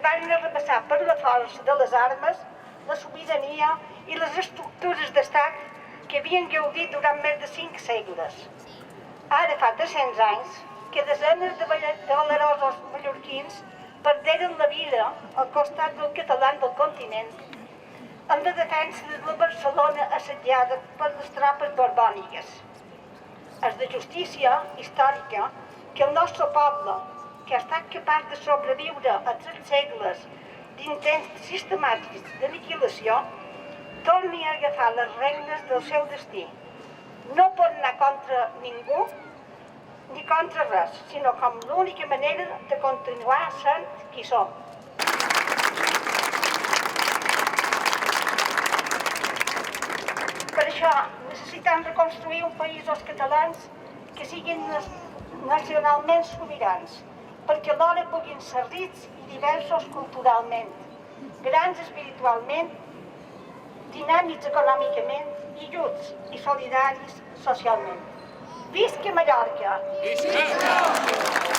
van repassar per la força de les armes la sobirania i les estructures d'estat que havien gaudit durant més de 5 segles. Ara fa 300 anys que desenes de valerosos mallorquins perderen la vida al costat del català del continent en la defensa de la Barcelona assetjada per les tropes borbòniques. És de justícia històrica que el nostre poble, que ha estat capaç de sobreviure a 3 segles d'intents sistemàtics d'aniquilació, torni a agafar les regnes del seu destí. No pot anar contra ningú ni contra res, sinó com l'única manera de continuar sent qui som. Per això necessitem reconstruir un país dels catalans que siguin nacionalment sobirans, perquè alhora puguin ser rics i diversos culturalment, grans espiritualment, dinàmics econòmicament i justs i solidaris socialment. Visca Mallorca! Visca!